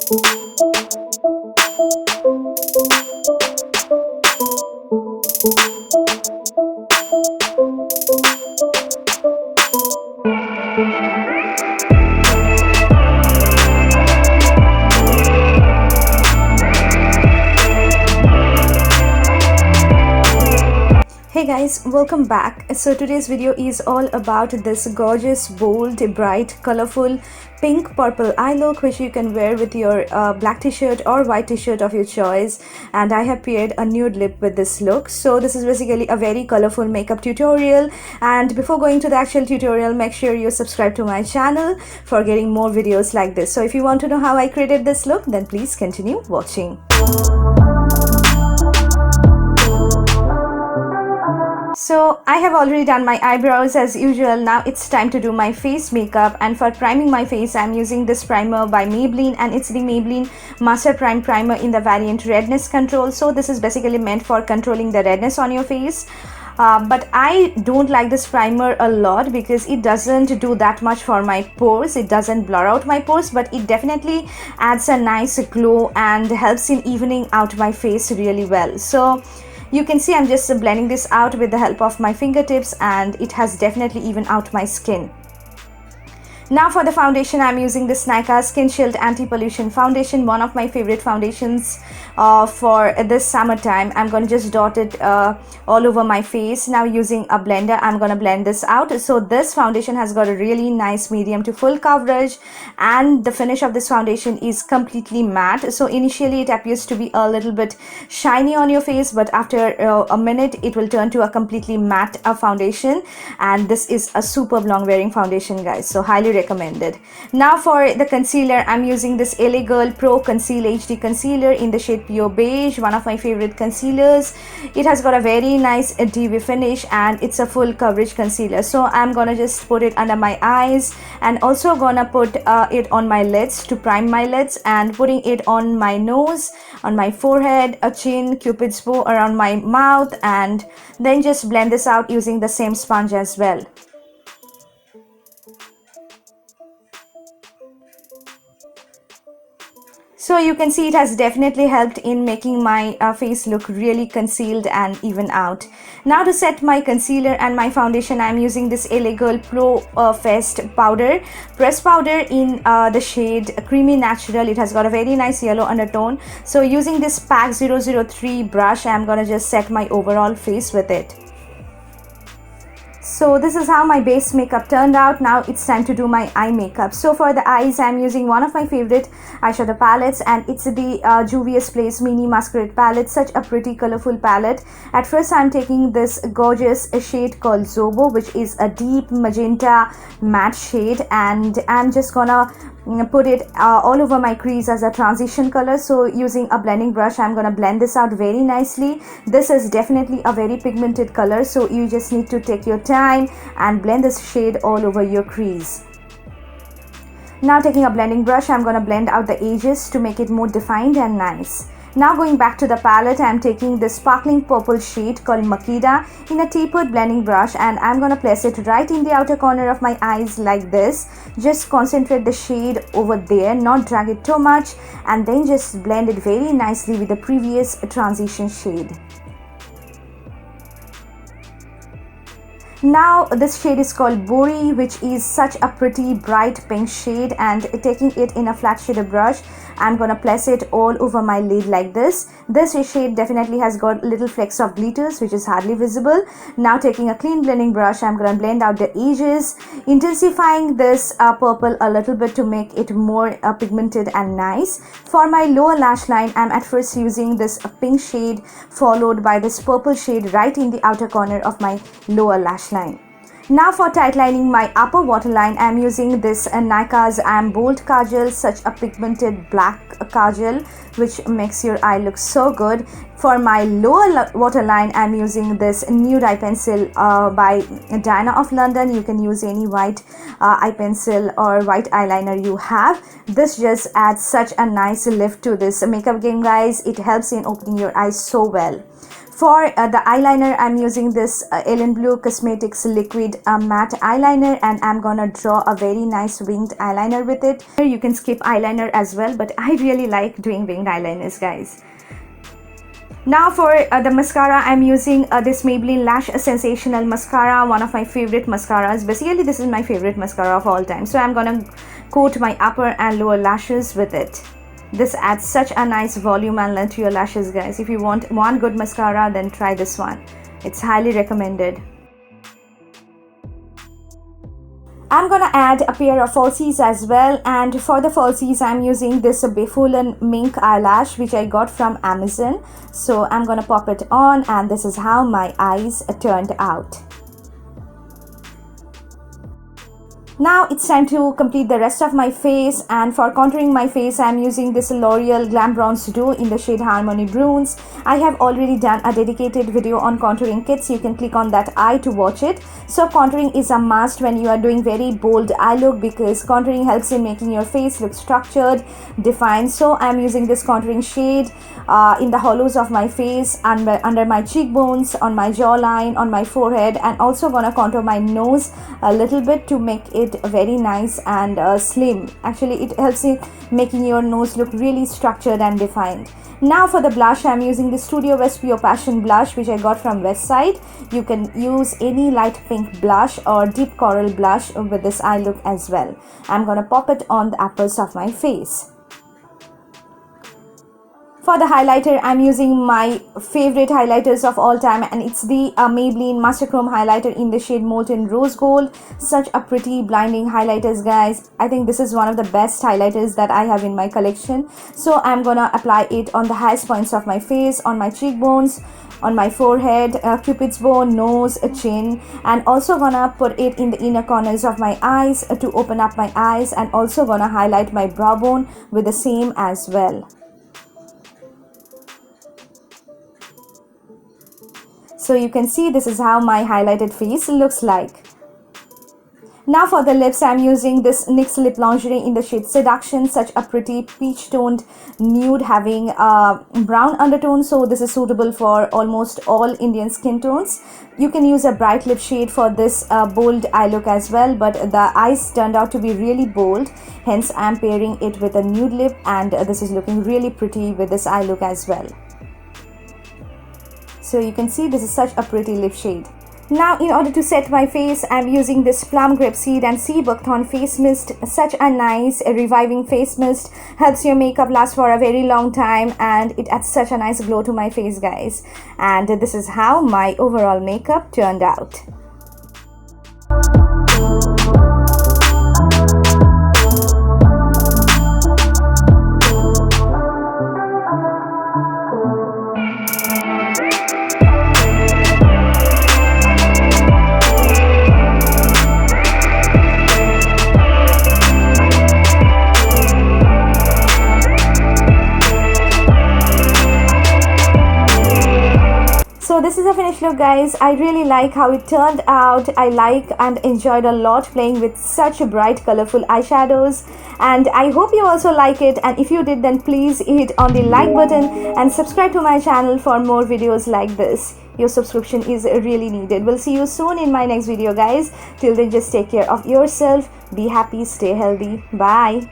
Hey guys, welcome back. So today's video is all about this gorgeous, bold, bright, colorful pink purple eye look, which you can wear with your black t-shirt or white t-shirt of your choice. And I have paired a nude lip with this look. So this is basically a very colorful makeup tutorial, and before going to the actual tutorial, make sure you subscribe to my channel for getting more videos like this. So if you want to know how I created this look, then please continue watching. So I have already done my eyebrows as usual. Now it's time to do my face makeup, and for priming my face I'm using this primer by Maybelline, and it's the Maybelline Master Prime Primer in the variant Redness.Control. So this is basically meant for controlling the redness on your face. But I don't like this primer a lot because it doesn't do that much for my pores. It doesn't blur out my pores, but it definitely adds a nice glow and helps in evening out my face really well. So you can see I'm just blending this out with the help of my fingertips, and it has definitely evened out my skin. Now for the foundation, I'm using this Nykaa Skinshield Anti-pollution foundation, one of my favorite foundations for this summertime. I'm going to just dot it all over my face. Now using a blender, I'm going to blend this out. So this foundation has got a really nice medium to full coverage, and the finish of this foundation is completely matte. So initially it appears to be a little bit shiny on your face, but after a minute it will turn to a completely matte foundation, and this is a superb long wearing foundation, guys. So highly recommended. Now for the concealer, I'm using this LA Girl Pro Conceal HD concealer in the shade Pure Beige, one of my favorite concealers. It has got a very nice dewy finish, and it's a full coverage concealer. So I'm gonna just put it under my eyes, and also gonna put it on my lids to prime my lids, and putting it on my nose, on my forehead, a chin, cupid's bow around my mouth, and then just blend this out using the same sponge as well. So you can see it has definitely helped in making my face look really concealed and even out. Now to set my concealer and my foundation, I'm using this LA Girl Pro Fest powder, press powder in the shade Creamy Natural. It has got a very nice yellow undertone. So using this Pack 003 brush, I'm gonna just set my overall face with it. So this is how my base makeup turned out. Now it's time to do my eye makeup. So for the eyes, I'm using one of my favorite eyeshadow palettes, and it's the Juviasplacemasqueradepalette palette. Such a pretty colorful palette. At first I'm taking this gorgeous shade called Zobo, which is a deep magenta matte shade, and I'm just gonna put it all over my crease as a transition color. So using a blending brush, I'm gonna blend this out very nicely. This is definitely a very pigmented color, so you just need to take your time and blend this shade all over your crease. Now taking a blending brush, I'm gonna blend out the edges to make it more defined and nice. Now going back to the palette, I'm taking this sparkling purple shade called Makeda in a tapered blending brush, and I'm gonna place it right in the outer corner of my eyes like this. Just concentrate the shade over there, not drag it too much, and then just blend it very nicely with the previous transition shade. Now this shade is called Bori, which is such a pretty bright pink shade, and taking it in a flat shader brush, I'm gonna place it all over my lid like this. This shade definitely has got little flecks of glitters, which is hardly visible. Now taking a clean blending brush, I'm gonna blend out the edges, intensifying this purple a little bit to make it more pigmented and nice. For my lower lash line, I'm at first using this pink shade followed by this purple shade right in the outer corner of my lower lash line. Now for tightlining my upper waterline, I'm using this Nykaa Eyem Bold Kajal, such a pigmented black kajal which makes your eye look so good. For my lower waterline, I'm using this Nude eye pencil by Diana of London. You can use any white eye pencil or white eyeliner you have. This just adds such a nice lift to this makeup game, guys. It helps in opening your eyes so well. For the eyeliner, I'm using this Elenblu Cosmetics liquid matte eyeliner, and I'm gonna draw a very nice winged eyeliner with it. You can skip eyeliner as well, but I really like doing winged eyeliners, guys. Now for the mascara, I'm using this Maybelline Lash Sensational Mascara, one of my favorite mascaras. Basically, this is my favorite mascara of all time. So I'm gonna coat my upper and lower lashes with it. This adds such a nice volume and length to your lashes, guys. If you want one good mascara, then try this one. It's highly recommended. I'm gonna add a pair of falsies as well, and for the falsies I'm using this Beige mink eyelash which I got from Amazon. So I'm gonna pop it on, and this is how my eyes turned out. Now it's time to complete the rest of my face, and for contouring my face I'm using this Loreal Glam Bronze Duo in the shade Harmonie Brunes. I have already done a dedicated video on contouring kits. You can click on that eye to watch it. So contouring is a must when you are doing very bold eye look, because contouring helps in making your face look structured, defined. So I'm using this contouring shade in the hollows of my face, under my cheekbones, on my jawline, on my forehead, and also gonna contour my nose a little bit to make it very nice and slim. Actually, it helps in making your nose look really structured and defined. Now for the blush, I'm using the Studiowest Purepassion blush which I got from Westside. You can use any light pink blush or deep coral blush with this eye look as well. I'm gonna pop it on the uppers of my face. For the highlighter, I'm using my favorite highlighters of all time, and it's the Maybelline Master Chrome highlighter in the shade Molten Rose Gold. Such a pretty blinding highlighters, guys. I think this is one of the best highlighters that I have in my collection. So I'm gonna apply it on the highest points of my face, on my cheekbones, on my forehead, cupid's bow, nose, chin, and also gonna put it in the inner corners of my eyes to open up my eyes, and also gonna highlight my brow bone with the same as well. So you can see this is how my highlighted face looks like. Now for the lips, I'm using this NYX lip lingerie in the shade Seduction. Such a pretty peach toned nude having a brown undertone. So this is suitable for almost all Indian skin tones. You can use a bright lip shade for this bold eye look as well, but the eyes turned out to be really bold. Hence I'm pairing it with a nude lip, and this is looking really pretty with this eye look as well. So you can see this is such a pretty lip shade. Now in order to set my face, I'm using this Plum Grapeseed and Sea Buckthorn face mist. Such a nice reviving face mist. Helps your makeup last for a very long time, and it adds such a nice glow to my face, guys. And this is how my overall makeup turned out. So this is a finished look, guys. I really like how it turned out. I like and enjoyed a lot playing with such bright colorful eyeshadows, and I hope you also like it. And if you did, then please hit on the like button and subscribe to my channel for more videos like this. Your subscription is really needed. We'll see you soon in my next video, guys. Till then, just take care of yourself, be happy, stay healthy. Bye.